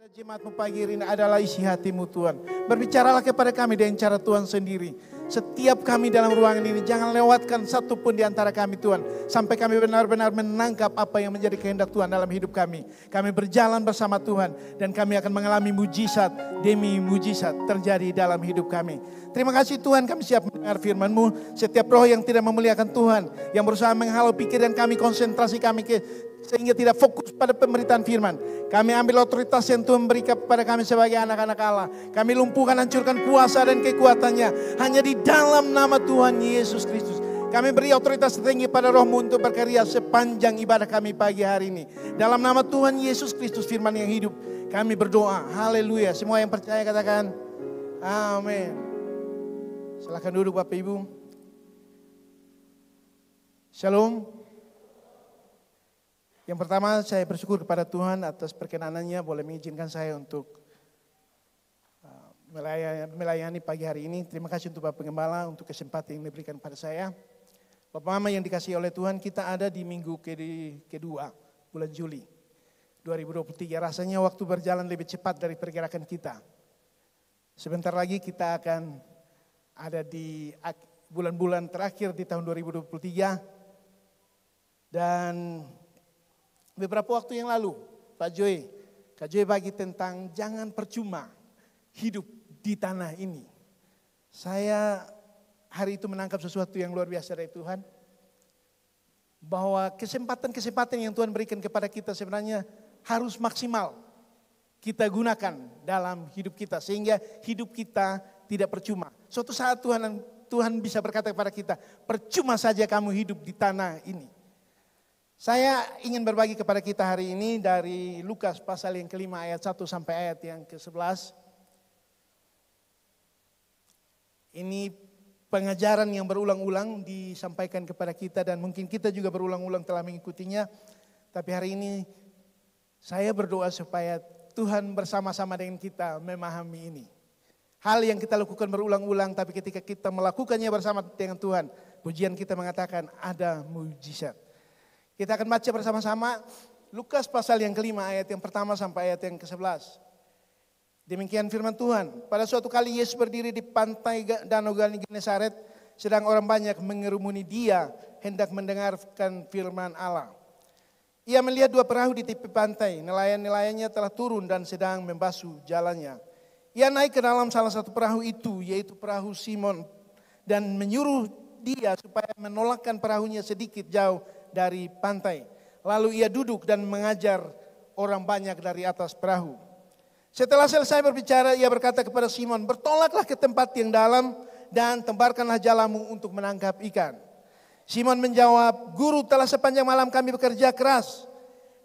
Jemaatmu pagi ini adalah isi hatimu Tuhan. Berbicaralah kepada kami dengan cara Tuhan sendiri. Setiap kami dalam ruangan ini jangan lewatkan satu pun di antara kami Tuhan. Sampai kami benar-benar menangkap apa yang menjadi kehendak Tuhan dalam hidup kami. Kami berjalan bersama Tuhan dan kami akan mengalami mujizat demi mujizat terjadi dalam hidup kami. Terima kasih Tuhan, kami siap mendengar firman-Mu. Setiap roh yang tidak memuliakan Tuhan, yang berusaha menghalau pikiran kami, konsentrasi kami sehingga tidak fokus pada pemberitaan firman. Kami ambil otoritas yang Tuhan berikan kepada kami sebagai anak-anak Allah. Kami lumpuhkan, hancurkan kuasa dan kekuatannya hanya di dalam nama Tuhan Yesus Kristus. Kami beri otoritas tertinggi pada roh-Mu untuk berkarya sepanjang ibadah kami pagi hari ini. Dalam nama Tuhan Yesus Kristus, firman yang hidup, kami berdoa. Haleluya. Semua yang percaya katakan amin. Silakan duduk Bapak Ibu. Shalom. Yang pertama saya bersyukur kepada Tuhan atas perkenanannya boleh mengizinkan saya untuk melayani pagi hari ini. Terima kasih untuk Bapak Gembala untuk kesempatan yang diberikan pada saya. Bapak Mama yang dikasihi oleh Tuhan, kita ada di minggu kedua bulan Juli 2023. Rasanya waktu berjalan lebih cepat dari pergerakan kita. Sebentar lagi kita akan ada di bulan-bulan terakhir di tahun 2023. Dan beberapa waktu yang lalu, Kak Joy bagi tentang jangan percuma hidup di tanah ini. Saya hari itu menangkap sesuatu yang luar biasa dari Tuhan. Bahwa kesempatan-kesempatan yang Tuhan berikan kepada kita sebenarnya harus maksimal kita gunakan dalam hidup kita. Sehingga hidup kita tidak percuma. Suatu saat Tuhan bisa berkata kepada kita, percuma saja kamu hidup di tanah ini. Saya ingin berbagi kepada kita hari ini dari Lukas pasal yang kelima ayat 1 sampai ayat yang ke-11. Ini pengajaran yang berulang-ulang disampaikan kepada kita dan mungkin kita juga berulang-ulang telah mengikutinya. Tapi hari ini saya berdoa supaya Tuhan bersama-sama dengan kita memahami ini. Hal yang kita lakukan berulang-ulang tapi ketika kita melakukannya bersama dengan Tuhan, pujian kita mengatakan ada mujizat. Kita akan baca bersama-sama Lukas pasal yang kelima ayat yang pertama sampai ayat yang ke-11. Demikian firman Tuhan. Pada suatu kali Yesus berdiri di pantai Danau Genesaret, sedang orang banyak mengerumuni Dia hendak mendengarkan firman Allah. Ia melihat dua perahu di tepi pantai, nelayan-nelayannya telah turun dan sedang membasuh jalannya. Ia naik ke dalam salah satu perahu itu, yaitu perahu Simon, dan menyuruh dia supaya menolakkan perahunya sedikit jauh dari pantai. Lalu ia duduk dan mengajar orang banyak dari atas perahu. Setelah selesai berbicara, ia berkata kepada Simon, bertolaklah ke tempat yang dalam dan tebarkanlah jalamu untuk menangkap ikan. Simon menjawab, Guru, telah sepanjang malam kami bekerja keras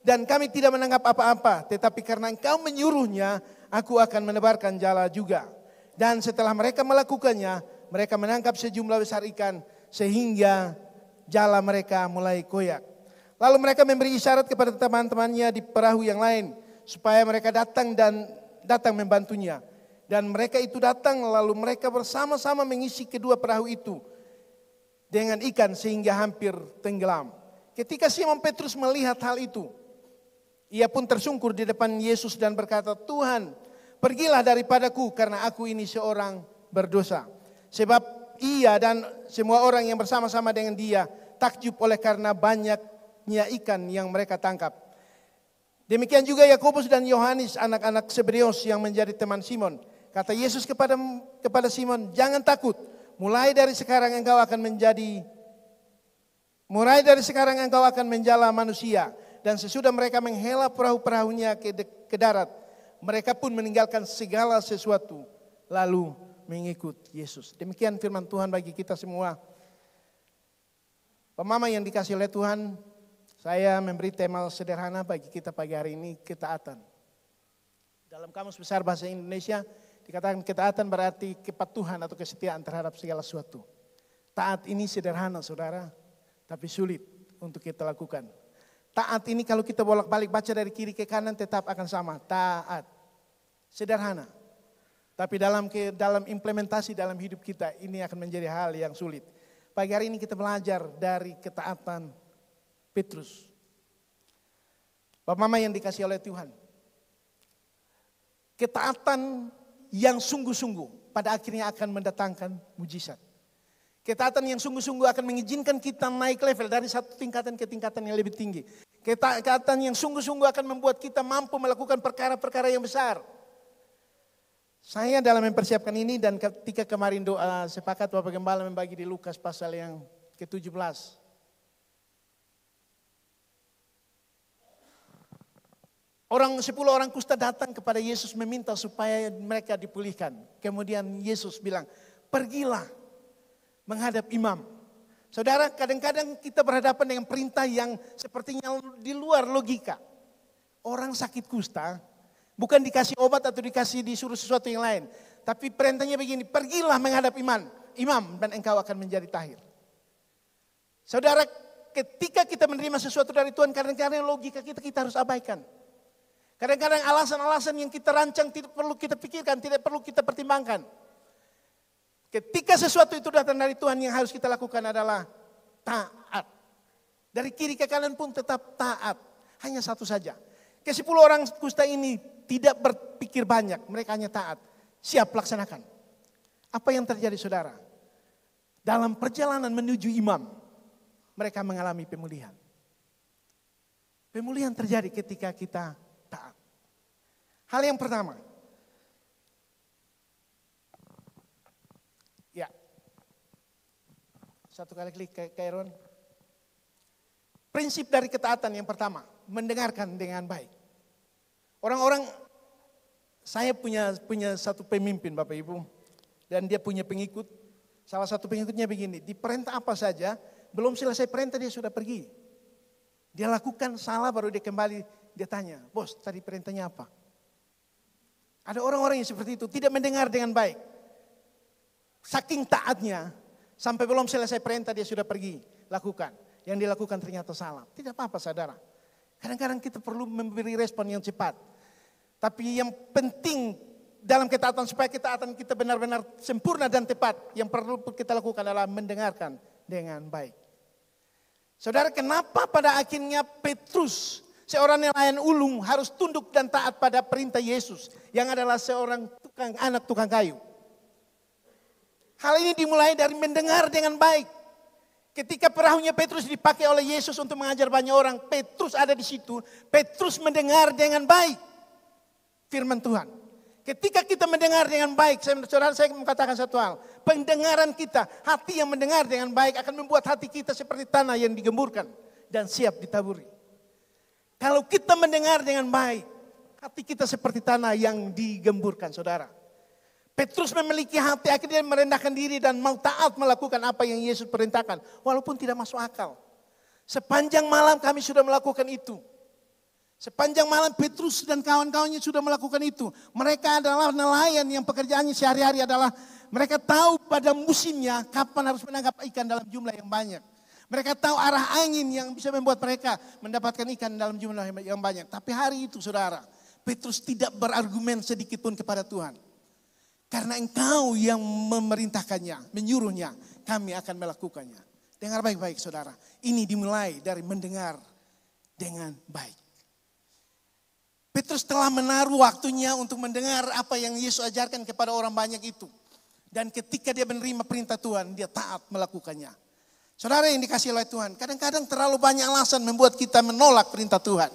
dan kami tidak menangkap apa-apa. Tetapi karena Engkau menyuruhnya, aku akan menebarkan jala juga. Dan setelah mereka melakukannya, mereka menangkap sejumlah besar ikan sehingga jala mereka mulai koyak. Lalu mereka memberi isyarat kepada teman-temannya di perahu yang lain supaya mereka datang membantunya. Dan mereka itu datang lalu mereka bersama-sama mengisi kedua perahu itu dengan ikan sehingga hampir tenggelam. Ketika Simon Petrus melihat hal itu, ia pun tersungkur di depan Yesus dan berkata, Tuhan, pergilah daripadaku karena aku ini seorang berdosa. Sebab ia dan semua orang yang bersama-sama dengan dia takjub oleh karena banyaknya ikan yang mereka tangkap. Demikian juga Yakobus dan Yohanes, anak-anak Zebedeus yang menjadi teman Simon. Kata Yesus kepada Simon, jangan takut. Mulai dari sekarang engkau akan menjala manusia. Dan sesudah mereka menghela perahu-perahunya ke darat, mereka pun meninggalkan segala sesuatu lalu mengikut Yesus. Demikian firman Tuhan bagi kita semua. Pemama yang dikasihi oleh Tuhan, saya memberi tema sederhana bagi kita pagi hari ini, ketaatan. Dalam Kamus Besar Bahasa Indonesia dikatakan ketaatan berarti kepatuhan atau kesetiaan terhadap segala sesuatu. Taat ini sederhana saudara, tapi sulit untuk kita lakukan. Taat ini kalau kita bolak-balik baca dari kiri ke kanan tetap akan sama. Taat. Sederhana. Tapi dalam implementasi dalam hidup kita ini akan menjadi hal yang sulit. Pagi hari ini kita belajar dari ketaatan Petrus. Bapak Mama yang dikasihi oleh Tuhan. Ketaatan yang sungguh-sungguh pada akhirnya akan mendatangkan mujizat. Ketaatan yang sungguh-sungguh akan mengizinkan kita naik level dari satu tingkatan ke tingkatan yang lebih tinggi. Ketaatan yang sungguh-sungguh akan membuat kita mampu melakukan perkara-perkara yang besar. Saya dalam mempersiapkan ini dan ketika kemarin doa sepakat Bapak Gembala membagi di Lukas pasal yang ke-17. Orang 10 orang kusta datang kepada Yesus meminta supaya mereka dipulihkan. Kemudian Yesus bilang, pergilah menghadap imam. Saudara, kadang-kadang kita berhadapan dengan perintah yang sepertinya di luar logika. Orang sakit kusta bukan dikasih obat atau disuruh sesuatu yang lain. Tapi perintahnya begini, pergilah menghadap imam dan engkau akan menjadi tahir. Saudara, ketika kita menerima sesuatu dari Tuhan, kadang-kadang logika kita harus abaikan. Kadang-kadang alasan-alasan yang kita rancang tidak perlu kita pikirkan, tidak perlu kita pertimbangkan. Ketika sesuatu itu datang dari Tuhan, yang harus kita lakukan adalah taat. Dari kiri ke kanan pun tetap taat. Hanya satu saja. Ke-10 orang kusta ini tidak berpikir banyak, mereka hanya taat. Siap laksanakan. Apa yang terjadi saudara? Dalam perjalanan menuju imam, mereka mengalami pemulihan. Pemulihan terjadi ketika kita taat. Hal yang pertama. Ya. Satu kali klik Kairon. Prinsip dari ketaatan yang pertama, mendengarkan dengan baik. Orang-orang, saya punya satu pemimpin Bapak Ibu, dan dia punya pengikut. Salah satu pengikutnya begini, diperintah apa saja, belum selesai perintah dia sudah pergi. Dia lakukan salah baru dia kembali, dia tanya, bos tadi perintahnya apa? Ada orang-orang yang seperti itu, tidak mendengar dengan baik. Saking taatnya, sampai belum selesai perintah dia sudah pergi, lakukan. Yang dilakukan ternyata salah. Tidak apa-apa saudara. Kadang-kadang kita perlu memberi respon yang cepat. Tapi yang penting dalam ketaatan supaya ketaatan kita benar-benar sempurna dan tepat. Yang perlu kita lakukan adalah mendengarkan dengan baik. Saudara, kenapa pada akhirnya Petrus, seorang nelayan ulung, harus tunduk dan taat pada perintah Yesus yang adalah seorang anak tukang kayu? Hal ini dimulai dari mendengar dengan baik. Ketika perahunya Petrus dipakai oleh Yesus untuk mengajar banyak orang, Petrus ada di situ. Petrus mendengar dengan baik firman Tuhan. Ketika kita mendengar dengan baik, saudara, saya mau katakan satu hal. Pendengaran kita, hati yang mendengar dengan baik akan membuat hati kita seperti tanah yang digemburkan dan siap ditaburi. Kalau kita mendengar dengan baik, hati kita seperti tanah yang digemburkan, saudara. Petrus memiliki hati, akhirnya merendahkan diri dan mau taat melakukan apa yang Yesus perintahkan. Walaupun tidak masuk akal. Sepanjang malam kami sudah melakukan itu. Sepanjang malam Petrus dan kawan-kawannya sudah melakukan itu. Mereka adalah nelayan yang pekerjaannya sehari-hari adalah mereka tahu pada musimnya kapan harus menangkap ikan dalam jumlah yang banyak. Mereka tahu arah angin yang bisa membuat mereka mendapatkan ikan dalam jumlah yang banyak. Tapi hari itu saudara, Petrus tidak berargumen sedikit pun kepada Tuhan. Karena engkau yang memerintahkannya, menyuruhnya, kami akan melakukannya. Dengar baik-baik saudara, ini dimulai dari mendengar dengan baik. Petrus telah menaruh waktunya untuk mendengar apa yang Yesus ajarkan kepada orang banyak itu. Dan ketika dia menerima perintah Tuhan, dia taat melakukannya. Saudara yang dikasih oleh Tuhan, kadang-kadang terlalu banyak alasan membuat kita menolak perintah Tuhan.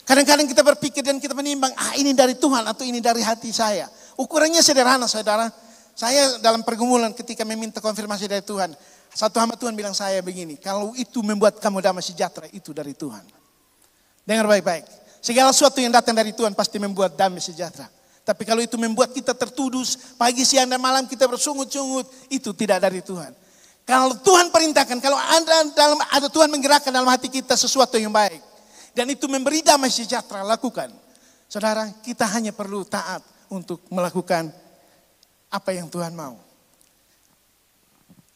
Kadang-kadang kita berpikir dan kita menimbang, ini dari Tuhan atau ini dari hati saya. Ukurannya sederhana saudara. Saya dalam pergumulan ketika meminta konfirmasi dari Tuhan. Satu hamba Tuhan bilang saya begini, kalau itu membuat kamu damai sejahtera, itu dari Tuhan. Dengar baik-baik. Segala sesuatu yang datang dari Tuhan pasti membuat damai sejahtera. Tapi kalau itu membuat kita tertuduh, pagi, siang, dan malam kita bersungut-sungut, itu tidak dari Tuhan. Kalau Tuhan perintahkan, kalau ada Tuhan menggerakkan dalam hati kita sesuatu yang baik. Dan itu memberi damai sejahtera, lakukan. Saudara, kita hanya perlu taat untuk melakukan apa yang Tuhan mau.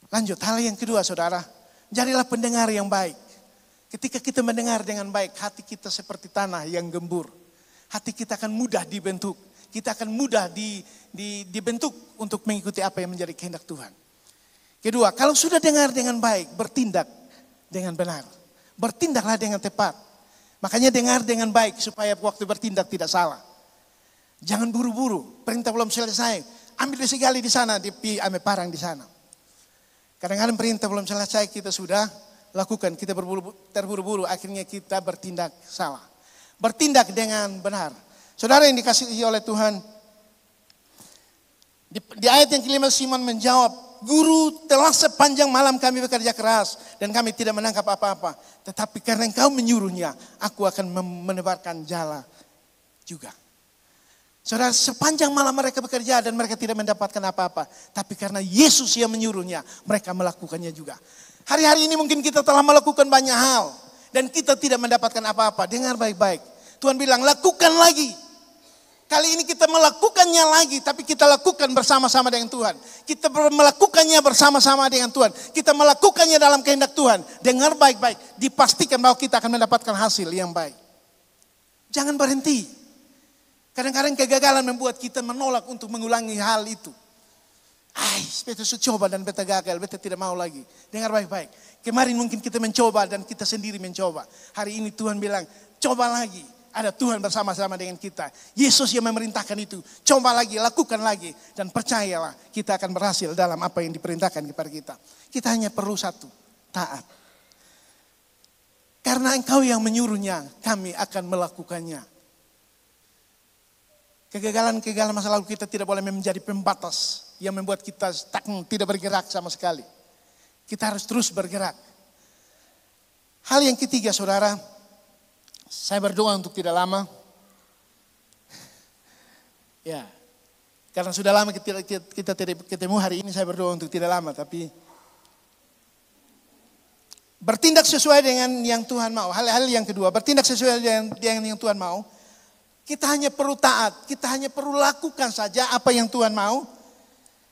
Lanjut, hal yang kedua saudara, jadilah pendengar yang baik. Ketika kita mendengar dengan baik, hati kita seperti tanah yang gembur. Hati kita akan mudah dibentuk. Kita akan mudah dibentuk untuk mengikuti apa yang menjadi kehendak Tuhan. Kedua, kalau sudah dengar dengan baik, bertindak dengan benar. Bertindaklah dengan tepat. Makanya dengar dengan baik supaya waktu bertindak tidak salah. Jangan buru-buru, perintah belum selesai. Ambil segali di sana, ambil parang di sana. Kadang-kadang perintah belum selesai kita sudah lakukan, kita terburu-buru, akhirnya kita bertindak salah. Bertindak dengan benar. Saudara yang dikasihi oleh Tuhan, di ayat yang kelima Simon menjawab, Guru, telah sepanjang malam kami bekerja keras dan kami tidak menangkap apa-apa. Tetapi karena Engkau menyuruhnya, aku akan menebarkan jala juga. Saudara, sepanjang malam mereka bekerja dan mereka tidak mendapatkan apa-apa. Tapi karena Yesus yang menyuruhnya, mereka melakukannya juga. Hari-hari ini mungkin kita telah melakukan banyak hal. Dan kita tidak mendapatkan apa-apa. Dengar baik-baik. Tuhan bilang, lakukan lagi. Kali ini kita melakukannya lagi. Tapi kita lakukan bersama-sama dengan Tuhan. Kita melakukannya bersama-sama dengan Tuhan. Kita melakukannya dalam kehendak Tuhan. Dengar baik-baik. Dipastikan bahwa kita akan mendapatkan hasil yang baik. Jangan berhenti. Kadang-kadang kegagalan membuat kita menolak untuk mengulangi hal itu. Beta sudah coba dan beta gagal, beta tidak mau lagi. Dengar baik-baik. Kemarin mungkin kita mencoba dan kita sendiri mencoba. Hari ini Tuhan bilang, coba lagi. Ada Tuhan bersama-sama dengan kita. Yesus yang memerintahkan itu. Coba lagi, lakukan lagi. Dan percayalah, kita akan berhasil dalam apa yang diperintahkan kepada kita. Kita hanya perlu satu, taat. Karena Engkau yang menyuruhnya, kami akan melakukannya. Kegagalan-kegagalan masa lalu kita tidak boleh menjadi pembatas yang membuat kita stagnan, tidak bergerak sama sekali. Kita harus terus bergerak. Hal yang ketiga, saudara, saya berdoa untuk tidak lama. Ya, karena sudah lama kita tidak ketemu, hari ini saya berdoa untuk tidak lama, tapi bertindak sesuai dengan yang Tuhan mau. Hal-hal yang kedua, bertindak sesuai dengan yang Tuhan mau. Kita hanya perlu taat, kita hanya perlu lakukan saja apa yang Tuhan mau.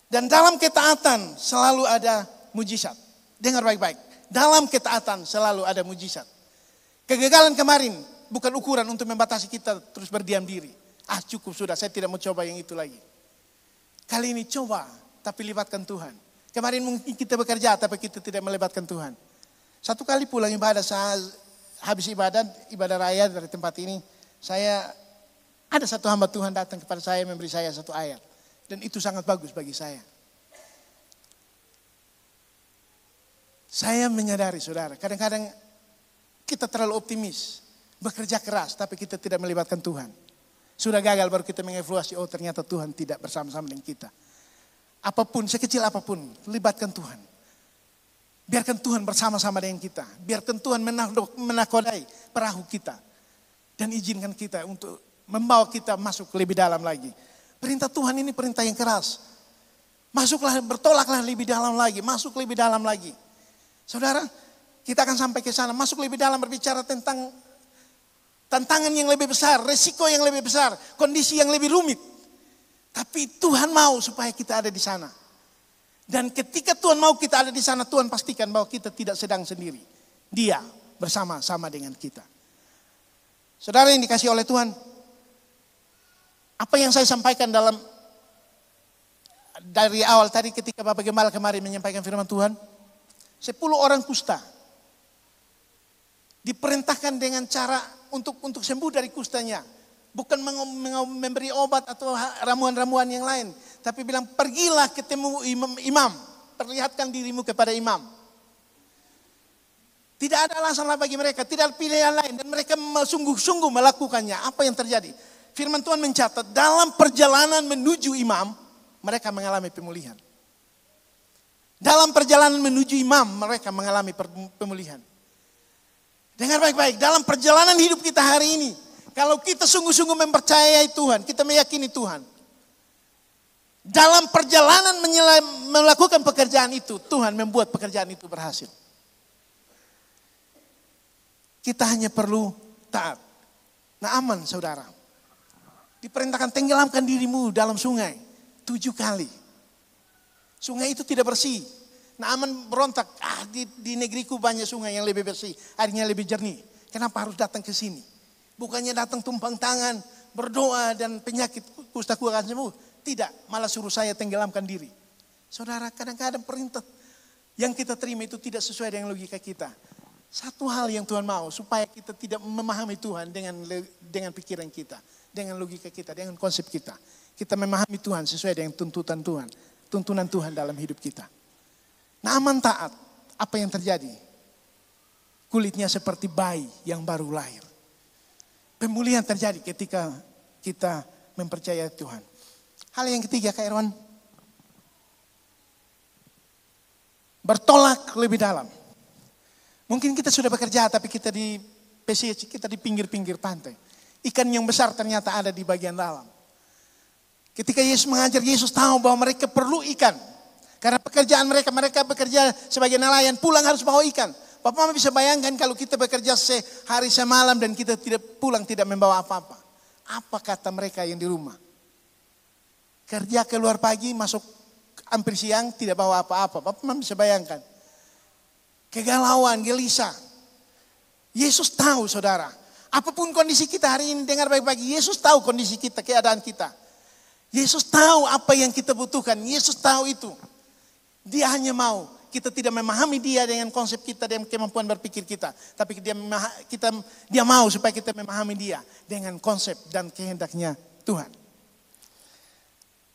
Dan dalam ketaatan selalu ada mujizat. Dengar baik-baik, dalam ketaatan selalu ada mujizat. Kegagalan kemarin bukan ukuran untuk membatasi kita terus berdiam diri. Cukup sudah, saya tidak mau coba yang itu lagi. Kali ini coba, tapi libatkan Tuhan. Kemarin mungkin kita bekerja, tapi kita tidak melibatkan Tuhan. Satu kali pulang ibadah, habis ibadah raya dari tempat ini, ada satu hamba Tuhan datang kepada saya memberi saya satu ayat. Dan itu sangat bagus bagi saya. Saya menyadari saudara, kadang-kadang kita terlalu optimis. Bekerja keras tapi kita tidak melibatkan Tuhan. Sudah gagal baru kita mengevaluasi, ternyata Tuhan tidak bersama-sama dengan kita. Apapun, sekecil apapun, libatkan Tuhan. Biarkan Tuhan bersama-sama dengan kita. Biarkan Tuhan menakodai perahu kita. Dan izinkan kita untuk membawa kita masuk lebih dalam lagi. Perintah Tuhan ini perintah yang keras. Masuklah, bertolaklah lebih dalam lagi. Masuk lebih dalam lagi. Saudara, kita akan sampai ke sana. Masuk lebih dalam berbicara tentang tantangan yang lebih besar. Resiko yang lebih besar. Kondisi yang lebih rumit. Tapi Tuhan mau supaya kita ada di sana. Dan ketika Tuhan mau kita ada di sana, Tuhan pastikan bahwa kita tidak sedang sendiri. Dia bersama-sama dengan kita. Saudara yang dikasihi oleh Tuhan, apa yang saya sampaikan dari awal tadi ketika Bapak Gembala kemarin menyampaikan firman Tuhan, 10 orang kusta diperintahkan dengan cara untuk sembuh dari kustanya. Bukan memberi obat atau ramuan-ramuan yang lain. Tapi bilang, pergilah ketemu imam. Perlihatkan dirimu kepada imam. Tidak ada alasan lain bagi mereka. Tidak ada pilihan lain. Dan mereka sungguh-sungguh melakukannya. Apa yang terjadi? Firman Tuhan mencatat, dalam perjalanan menuju imam, mereka mengalami pemulihan. Dalam perjalanan menuju imam, mereka mengalami pemulihan. Dengar baik-baik, dalam perjalanan hidup kita hari ini, kalau kita sungguh-sungguh mempercayai Tuhan, kita meyakini Tuhan. Dalam perjalanan melakukan pekerjaan itu, Tuhan membuat pekerjaan itu berhasil. Kita hanya perlu taat. Nah, aman saudara. Diperintahkan tenggelamkan dirimu dalam sungai 7 kali. Sungai itu tidak bersih. Naaman berontak, di negeriku banyak sungai yang lebih bersih, airnya lebih jernih. Kenapa harus datang ke sini? Bukannya datang tumpang tangan, berdoa dan penyakit kustaku akan sembuh. Tidak, malah suruh saya tenggelamkan diri. Saudara, kadang-kadang perintah yang kita terima itu tidak sesuai dengan logika kita. Satu hal yang Tuhan mau, supaya kita tidak memahami Tuhan dengan pikiran kita. dengan logika kita, dengan konsep kita. Kita memahami Tuhan sesuai dengan tuntunan Tuhan dalam hidup kita. Naaman taat, apa yang terjadi? Kulitnya seperti bayi yang baru lahir. Pemulihan terjadi ketika kita mempercayai Tuhan. Hal yang ketiga, Kak Irwan, bertolak lebih dalam. Mungkin kita sudah bekerja tapi kita di PCC, kita di pinggir-pinggir pantai. Ikan yang besar ternyata ada di bagian dalam. Ketika Yesus mengajar, Yesus tahu bahwa mereka perlu ikan. Karena pekerjaan mereka bekerja sebagai nelayan, pulang harus bawa ikan. Bapak Mama bisa bayangkan kalau kita bekerja sehari semalam dan kita tidak pulang tidak membawa apa-apa. Apa kata mereka yang di rumah? Kerja keluar pagi, masuk hampir siang tidak bawa apa-apa. Bapak Mama bisa bayangkan. Kegalauan, gelisah. Yesus tahu saudara. Apapun kondisi kita hari ini, dengar baik-baik. Yesus tahu kondisi kita, keadaan kita. Yesus tahu apa yang kita butuhkan. Yesus tahu itu. Dia hanya mau kita tidak memahami dia dengan konsep kita dan kemampuan berpikir kita. Tapi dia mau supaya kita memahami dia dengan konsep dan kehendaknya Tuhan.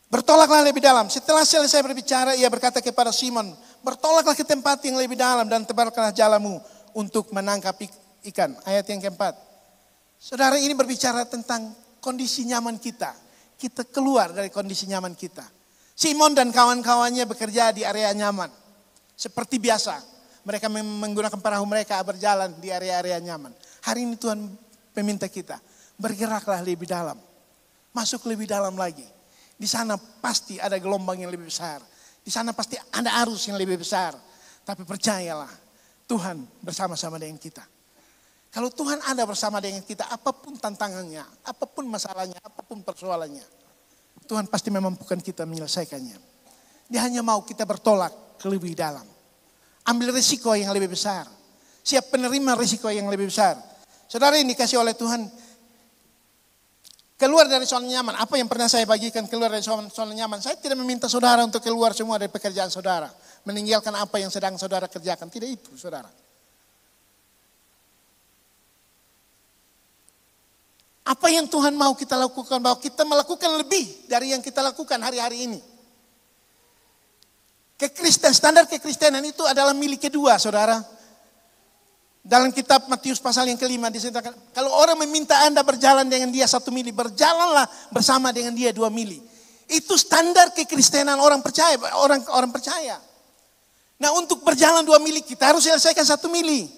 Bertolaklah lebih dalam. Setelah selesai berbicara, ia berkata kepada Simon, bertolaklah ke tempat yang lebih dalam dan tebalkanlah jalamu untuk menangkap ikan. Ayat yang keempat. Saudara, ini berbicara tentang kondisi nyaman kita. Kita keluar dari kondisi nyaman kita. Simon dan kawan-kawannya bekerja di area nyaman. Seperti biasa. Mereka menggunakan perahu mereka berjalan di area-area nyaman. Hari ini Tuhan meminta kita. Bergeraklah lebih dalam. Masuk lebih dalam lagi. Di sana pasti ada gelombang yang lebih besar. Di sana pasti ada arus yang lebih besar. Tapi percayalah. Tuhan bersama-sama dengan kita. Kalau Tuhan ada bersama dengan kita. Apapun tantangannya. Apapun masalahnya. Apapun persoalannya. Tuhan pasti memampukan kita menyelesaikannya. Dia hanya mau kita bertolak ke lebih dalam. Ambil risiko yang lebih besar. Siap penerima risiko yang lebih besar. Saudara, ini dikasih oleh Tuhan. Keluar dari zona nyaman. Apa yang pernah saya bagikan keluar dari zona nyaman. Saya tidak meminta saudara untuk keluar semua dari pekerjaan saudara. Meninggalkan apa yang sedang saudara kerjakan. Tidak itu saudara. Apa yang Tuhan mau kita lakukan? Bahwa kita melakukan lebih dari yang kita lakukan hari-hari ini. Standar kekristenan itu adalah milik kedua, saudara. Dalam kitab Matius pasal yang kelima disebutkan, kalau orang meminta Anda berjalan dengan dia 1 mili, berjalanlah bersama dengan dia 2 mili. Itu standar kekristenan orang percaya, orang percaya. Nah, untuk berjalan 2 mili kita harus selesaikan 1 mili.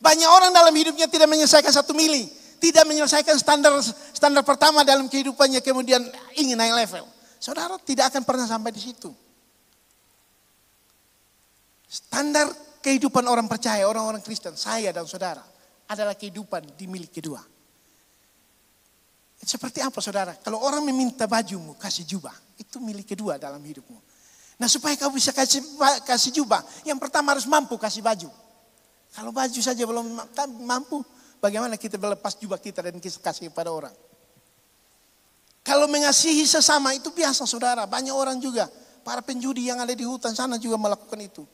Banyak orang dalam hidupnya tidak menyelesaikan 1 mili, tidak menyelesaikan standar pertama dalam kehidupannya, kemudian ingin naik level. Saudara tidak akan pernah sampai di situ. Standar kehidupan orang percaya, orang-orang Kristen, saya dan saudara, adalah kehidupan di milik kedua. Seperti apa saudara? Kalau orang meminta bajumu, kasih jubah. Itu milik kedua dalam hidupmu. Nah, supaya kau bisa kasih jubah, yang pertama harus mampu kasih baju. Kalau baju saja belum mampu, bagaimana kita melepas jubah kita dan kita kasih kepada orang? Kalau mengasihi sesama itu biasa saudara. Banyak orang juga, para penjudi yang ada di hutan sana juga melakukan itu.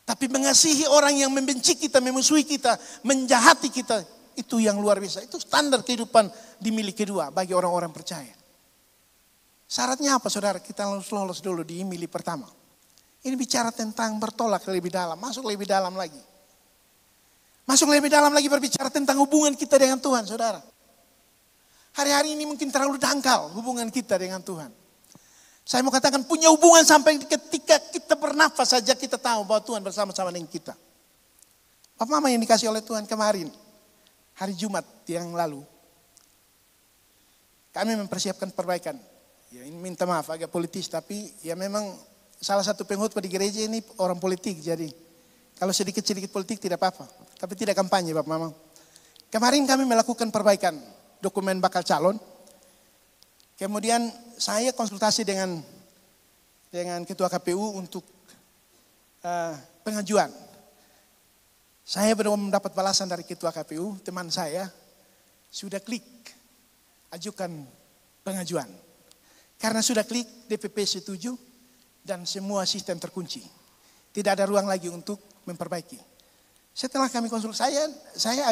Tapi mengasihi orang yang membenci kita, memusuhi kita, menjahati kita, itu yang luar biasa. Itu standar kehidupan di milik kedua bagi orang-orang percaya. Syaratnya apa saudara? Kita harus lolos dulu di milik pertama. Ini bicara tentang bertolak lebih dalam, masuk lebih dalam lagi. Masuk lebih dalam lagi berbicara tentang hubungan kita dengan Tuhan saudara. Hari-hari ini mungkin terlalu dangkal hubungan kita dengan Tuhan. Saya mau katakan punya hubungan sampai ketika kita bernafas saja kita tahu bahwa Tuhan bersama-sama dengan kita. Bapak Mama yang dikasih oleh Tuhan kemarin, hari Jumat yang lalu, kami mempersiapkan perbaikan. Ya, ini minta maaf agak politis, tapi ya memang salah satu pengkhotbah di gereja ini orang politik. Jadi kalau sedikit-sedikit politik tidak apa-apa, tapi tidak kampanye Bapak Mama. Kemarin kami melakukan perbaikan dokumen bakal calon. Kemudian saya konsultasi dengan Ketua KPU untuk pengajuan. Saya belum mendapat balasan dari Ketua KPU, teman saya sudah klik ajukan pengajuan. Karena sudah klik DPP setuju dan semua sistem terkunci. Tidak ada ruang lagi untuk memperbaiki. Setelah kami konsultasi, saya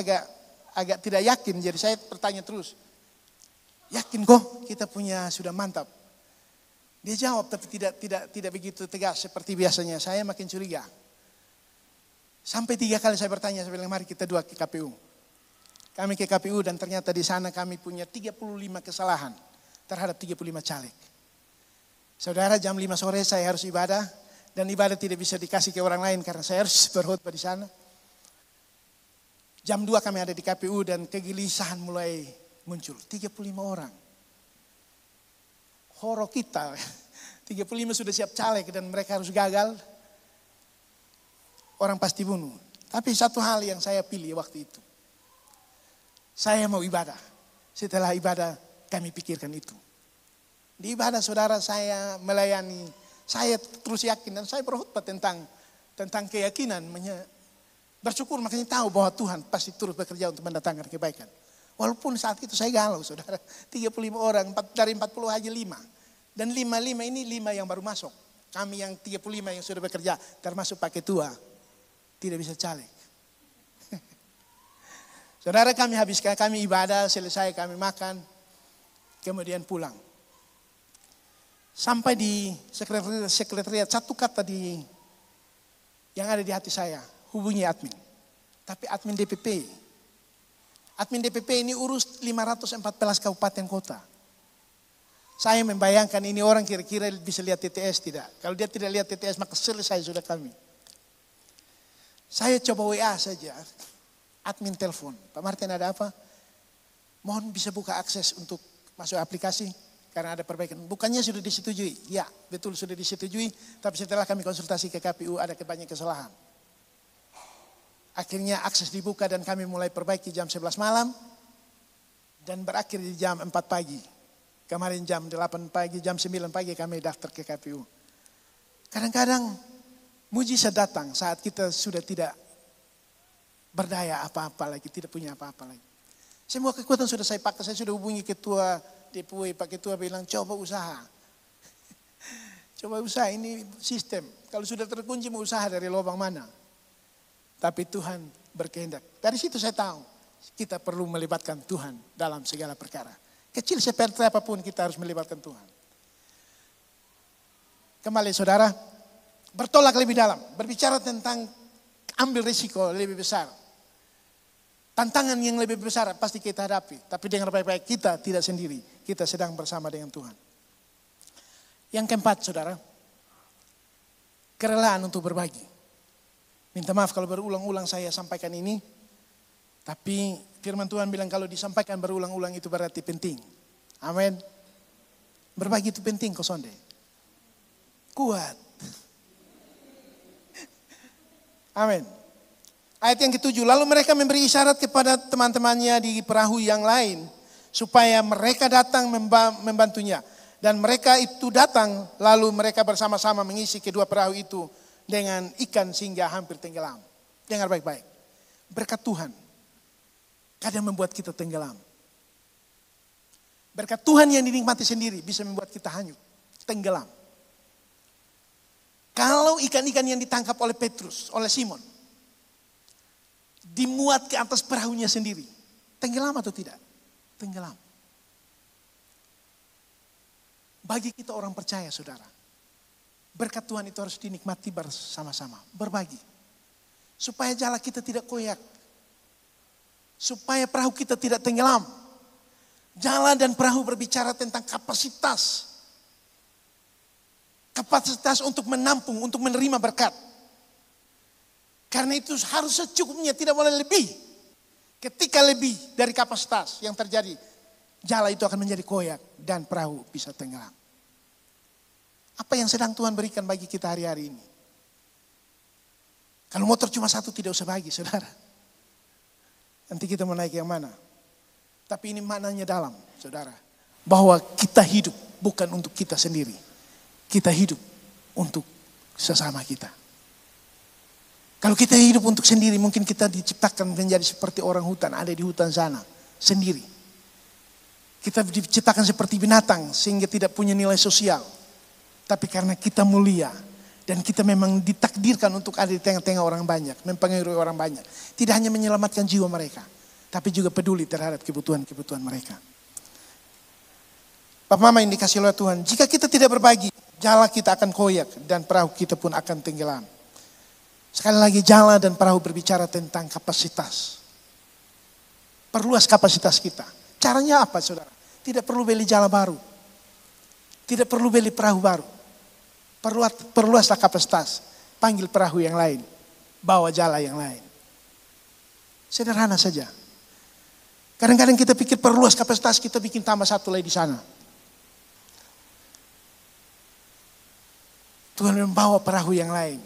agak tidak yakin. Jadi saya bertanya terus, yakin kok kita punya sudah mantap? Dia jawab tapi tidak begitu tegas seperti biasanya. Saya makin curiga. Sampai 3 kali saya bertanya, saya bilang mari kita dua ke KPU. Kami ke KPU dan ternyata di sana kami punya 35 kesalahan terhadap 35 caleg. Saudara, jam 5 sore saya harus ibadah dan ibadah tidak bisa dikasih ke orang lain karena saya harus berkhotbah di sana. Jam 2 kami ada di KPU dan kegelisahan mulai muncul. 35 orang. Horor kita. 35 sudah siap caleg dan mereka harus gagal. Orang pasti bunuh. Tapi satu hal yang saya pilih waktu itu. Saya mau ibadah. Setelah ibadah kami pikirkan itu. Di ibadah saudara saya melayani, saya terus yakin dan saya berkhotbah tentang keyakinan, bersyukur makanya tahu bahwa Tuhan pasti terus bekerja untuk mendatangkan kebaikan. Walaupun saat itu saya galau saudara, 35 orang, dari 40 hanya 5. Dan 5 ini 5 yang baru masuk. Kami yang 35 yang sudah bekerja, termasuk Pak Ketua, tidak bisa caleg. Saudara, kami ibadah, selesai kami makan, kemudian pulang. Sampai di sekretariat satu kata yang ada di hati saya, hubungi admin. Tapi admin DPP. Admin DPP ini urus 514 kabupaten kota. Saya membayangkan ini orang kira-kira bisa lihat TTS tidak. Kalau dia tidak lihat TTS maka selesai sudah kami. Saya coba WA saja. Admin telepon. Pak Martin ada apa? Mohon bisa buka akses untuk masuk aplikasi. Karena ada perbaikan. Bukannya sudah disetujui. Ya, betul sudah disetujui. Tapi setelah kami konsultasi ke KPU ada banyak kesalahan. Akhirnya akses dibuka dan kami mulai perbaiki jam 11 malam. Dan berakhir di jam 4 pagi. Kemarin jam 8 pagi, jam 9 pagi kami daftar ke KPU. Kadang-kadang mujizat datang saat kita sudah tidak berdaya apa-apa lagi. Tidak punya apa-apa lagi. Semua kekuatan sudah saya pakai. Saya sudah hubungi ketua DPW, Pak Ketua bilang coba usaha. Coba usaha, ini sistem. Kalau sudah terkunci mau usaha dari lubang mana. Tapi Tuhan berkehendak. Dari situ saya tahu kita perlu melibatkan Tuhan dalam segala perkara. Kecil seperti apapun kita harus melibatkan Tuhan. Kembali saudara, bertolak lebih dalam. Berbicara tentang ambil risiko lebih besar. Tantangan yang lebih besar pasti kita hadapi. Tapi dengan baik-baik kita tidak sendiri. Kita sedang bersama dengan Tuhan. Yang keempat saudara. Kerelaan untuk berbagi. Minta maaf kalau berulang-ulang saya sampaikan ini. Tapi firman Tuhan bilang kalau disampaikan berulang-ulang itu berarti penting. Amin. Berbagi itu penting kok sonde. Kuat. Amin. Ayat yang ke-7, lalu mereka memberi isyarat kepada teman-temannya di perahu yang lain. Supaya mereka datang membantunya. Dan mereka itu datang, lalu mereka bersama-sama mengisi kedua perahu itu dengan ikan sehingga hampir tenggelam. Dengar baik-baik. Berkat Tuhan, kadang membuat kita tenggelam. Berkat Tuhan yang dinikmati sendiri bisa membuat kita hanyut, tenggelam. Kalau ikan-ikan yang ditangkap oleh Petrus, oleh Simon, dimuat ke atas perahunya sendiri. Tenggelam atau tidak? Tenggelam. Bagi kita orang percaya saudara. Berkat Tuhan itu harus dinikmati bersama-sama. Berbagi. Supaya jala kita tidak koyak. Supaya perahu kita tidak tenggelam. Jala dan perahu berbicara tentang kapasitas. Kapasitas untuk menampung, untuk menerima berkat. Karena itu harus secukupnya, tidak boleh lebih. Ketika lebih dari kapasitas yang terjadi, jala itu akan menjadi koyak dan perahu bisa tenggelam. Apa yang sedang Tuhan berikan bagi kita hari-hari ini? Kalau motor cuma satu tidak usah bagi saudara. Nanti kita mau naik yang mana? Tapi ini maknanya dalam saudara. Bahwa kita hidup bukan untuk kita sendiri. Kita hidup untuk sesama kita. Kalau kita hidup untuk sendiri, mungkin kita diciptakan menjadi seperti orang hutan, ada di hutan sana, sendiri. Kita diciptakan seperti binatang, sehingga tidak punya nilai sosial. Tapi karena kita mulia, dan kita memang ditakdirkan untuk ada di tengah-tengah orang banyak, mempengaruhi orang banyak. Tidak hanya menyelamatkan jiwa mereka, tapi juga peduli terhadap kebutuhan-kebutuhan mereka. Bapak Mama yang dikasih oleh Tuhan, jika kita tidak berbagi, jala kita akan koyak dan perahu kita pun akan tenggelam. Sekali lagi, jala dan perahu berbicara tentang kapasitas. Perluas kapasitas kita. Caranya apa, saudara? Tidak perlu beli jala baru. Tidak perlu beli perahu baru. Perluaslah kapasitas. Panggil perahu yang lain. Bawa jala yang lain. Sederhana saja. Kadang-kadang kita pikir perluas kapasitas, kita bikin tambah satu lagi di sana. Tuhan membawa perahu yang lain.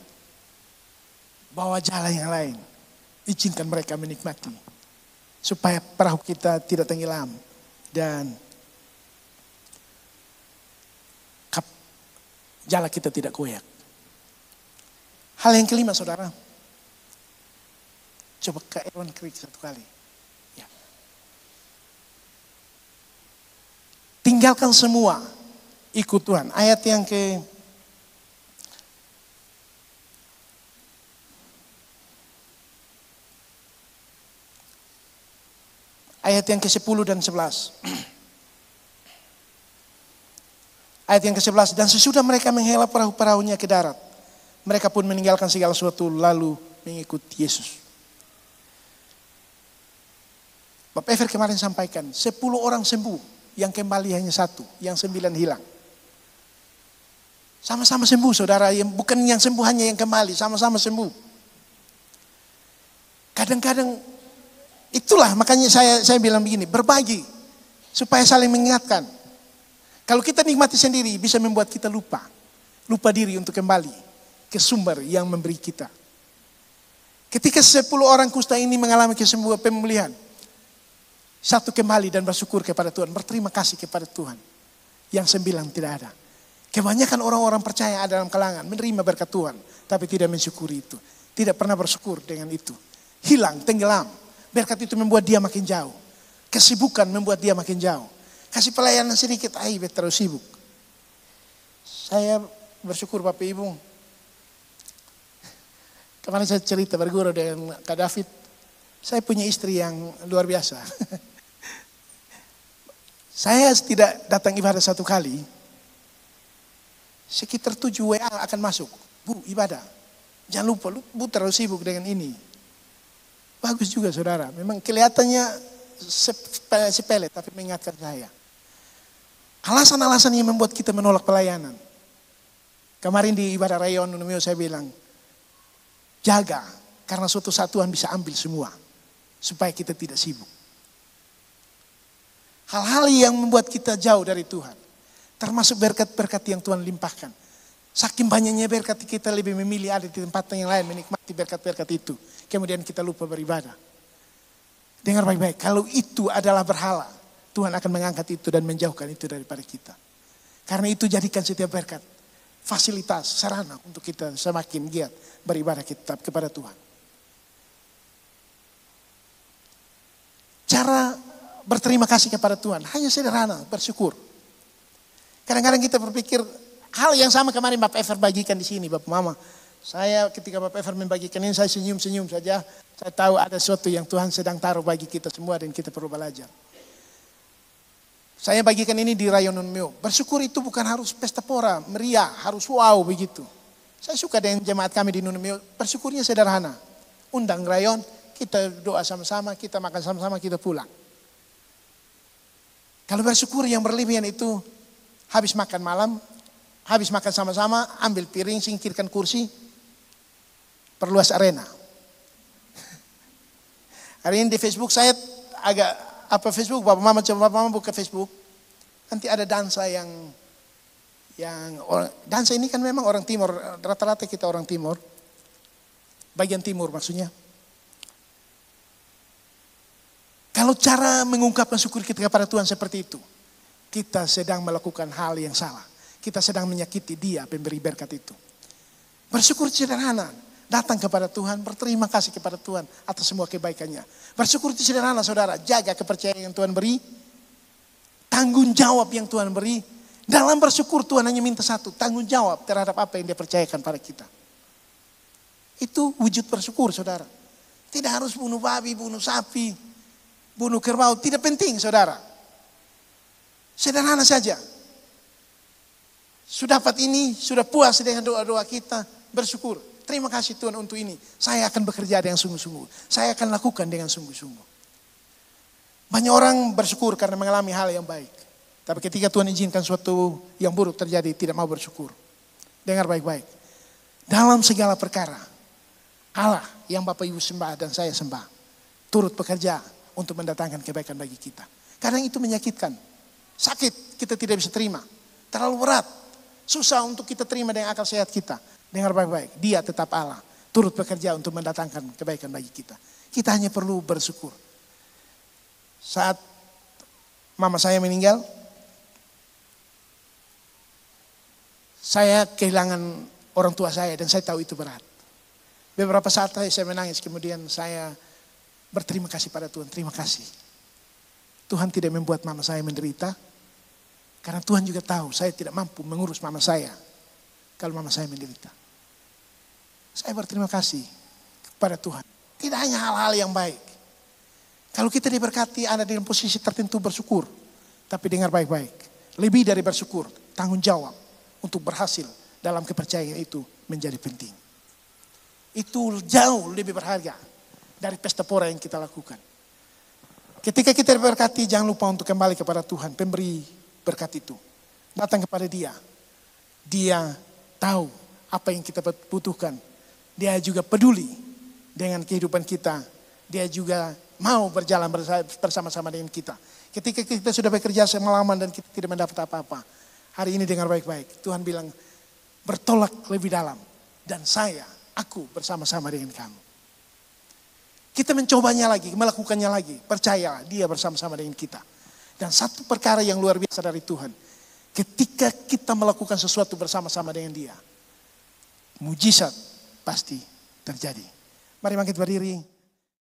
Bawa jala yang lain. Izinkan mereka menikmati. Supaya perahu kita tidak tenggelam. Dan jala kita tidak goyak. Hal yang kelima, saudara. Coba ke Aaron Creek satu kali. Ya. Tinggalkan semua. Ikut Tuhan. Ayat yang ke-10 dan 11. Ayat yang ke-11, dan sesudah mereka menghela perahu-perahunya ke darat, mereka pun meninggalkan segala sesuatu lalu mengikut Yesus. Bapak Ever kemarin sampaikan, 10 orang sembuh, yang kembali hanya 1, yang 9 hilang. Sama-sama sembuh, saudara, bukan yang sembuh hanya yang kembali, sama-sama sembuh. Kadang-kadang itulah makanya saya bilang begini, berbagi supaya saling mengingatkan. Kalau kita nikmati sendiri bisa membuat kita lupa diri untuk kembali ke sumber yang memberi kita. Ketika 10 orang kusta ini mengalami kesembuhan pemulihan, 1 kembali dan bersyukur kepada Tuhan, berterima kasih kepada Tuhan. Yang 9 tidak ada. Kebanyakan orang-orang percaya ada dalam kalangan menerima berkat Tuhan, tapi tidak mensyukuri itu. Tidak pernah bersyukur dengan itu. Hilang, tenggelam. Berkat itu membuat dia makin jauh. Kesibukan membuat dia makin jauh. Kasih pelayanan sedikit, terus sibuk. Saya bersyukur Bapak Ibu. Kemarin saya cerita berguru dengan Kak David. Saya punya istri yang luar biasa. Saya tidak datang ibadah 1 kali. Sekitar 7 WA akan masuk. Bu, ibadah. Jangan lupa, Bu terlalu sibuk dengan ini. Bagus juga saudara. Memang kelihatannya sepele tapi mengingatkan saya. Alasan-alasan yang membuat kita menolak pelayanan. Kemarin di ibadah Rayon Numeo saya bilang, jaga karena suatu saat Tuhan bisa ambil semua. Supaya kita tidak sibuk. Hal-hal yang membuat kita jauh dari Tuhan. Termasuk berkat-berkat yang Tuhan limpahkan. Saking banyaknya berkat kita lebih memilih ada di tempat yang lain menikmati berkat-berkat itu. Kemudian kita lupa beribadah. Dengar baik-baik, kalau itu adalah berhala. Tuhan akan mengangkat itu dan menjauhkan itu daripada kita. Karena itu jadikan setiap berkat fasilitas, sarana untuk kita semakin giat beribadah kita kepada Tuhan. Cara berterima kasih kepada Tuhan hanya sederhana, bersyukur. Kadang-kadang kita berpikir hal yang sama kemarin Bapak Ever bagikan di sini, Bapak Mama. Saya ketika Bapak Ever membagikan ini saya senyum-senyum saja. Saya tahu ada sesuatu yang Tuhan sedang taruh bagi kita semua dan kita perlu belajar. Saya bagikan ini di Rayon Numeo. Bersyukur itu bukan harus pesta pora, meriah, harus wow begitu. Saya suka dengan jemaat kami di Numeo, bersyukurnya sederhana. Undang Rayon, kita doa sama-sama, kita makan sama-sama, kita pulang. Kalau bersyukur yang berlebihan itu, habis makan malam, habis makan sama-sama, ambil piring, singkirkan kursi, perluas arena. Hari ini di Facebook saya agak Facebook, Bapak Mama coba Bapak Mama buka Facebook. Nanti ada dansa yang dansa ini kan memang orang timur, rata-rata kita orang timur. Bagian timur maksudnya. Kalau cara mengungkapkan syukur kita kepada Tuhan seperti itu, kita sedang melakukan hal yang salah. Kita sedang menyakiti Dia pemberi berkat itu. Bersyukur sederhana. Datang kepada Tuhan, berterima kasih kepada Tuhan atas semua kebaikannya. Bersyukur itu sederhana saudara, jaga kepercayaan yang Tuhan beri. Tanggung jawab yang Tuhan beri. Dalam bersyukur Tuhan hanya minta satu, tanggung jawab terhadap apa yang Dia percayakan pada kita. Itu wujud bersyukur saudara. Tidak harus bunuh babi, bunuh sapi. bunuh kerbau, tidak penting saudara. Sederhana saja. Sudah dapat ini, sudah puas dengan doa-doa kita, bersyukur. Terima kasih Tuhan untuk ini. Saya akan bekerja dengan sungguh-sungguh. Saya akan lakukan dengan sungguh-sungguh. Banyak orang bersyukur karena mengalami hal yang baik. Tapi ketika Tuhan izinkan suatu yang buruk terjadi, tidak mau bersyukur. Dengar baik-baik. Dalam segala perkara, Allah yang Bapak Ibu sembah dan saya sembah, turut bekerja untuk mendatangkan kebaikan bagi kita. Kadang itu menyakitkan. Sakit kita tidak bisa terima. Terlalu berat. Susah untuk kita terima dengan akal sehat kita. Dengar baik-baik. Dia tetap Allah. Turut bekerja untuk mendatangkan kebaikan bagi kita. Kita hanya perlu bersyukur. Saat mama saya meninggal, saya kehilangan orang tua saya dan saya tahu itu berat. Beberapa saat saya menangis, kemudian saya berterima kasih pada Tuhan. Terima kasih. Tuhan tidak membuat mama saya menderita, karena Tuhan juga tahu saya tidak mampu mengurus mama saya kalau mama saya menderita. Saya berterima kasih kepada Tuhan. Tidak hanya hal-hal yang baik. Kalau kita diberkati, ada dalam posisi tertentu bersyukur. Tapi dengar baik-baik. Lebih dari bersyukur, tanggung jawab untuk berhasil dalam kepercayaan itu menjadi penting. Itu jauh lebih berharga dari pesta pora yang kita lakukan. Ketika kita diberkati, jangan lupa untuk kembali kepada Tuhan, pemberi berkat itu. Datang kepada Dia. Dia tahu apa yang kita butuhkan. Dia juga peduli dengan kehidupan kita. Dia juga mau berjalan bersama-sama dengan kita. Ketika kita sudah bekerja semalaman dan kita tidak mendapat apa-apa. Hari ini dengar baik-baik. Tuhan bilang, bertolak lebih dalam. Dan aku bersama-sama dengan kamu. Kita mencobanya lagi, melakukannya lagi. Percayalah, Dia bersama-sama dengan kita. Dan satu perkara yang luar biasa dari Tuhan. Ketika kita melakukan sesuatu bersama-sama dengan Dia, mujizat pasti terjadi. Mari bangkit berdiri.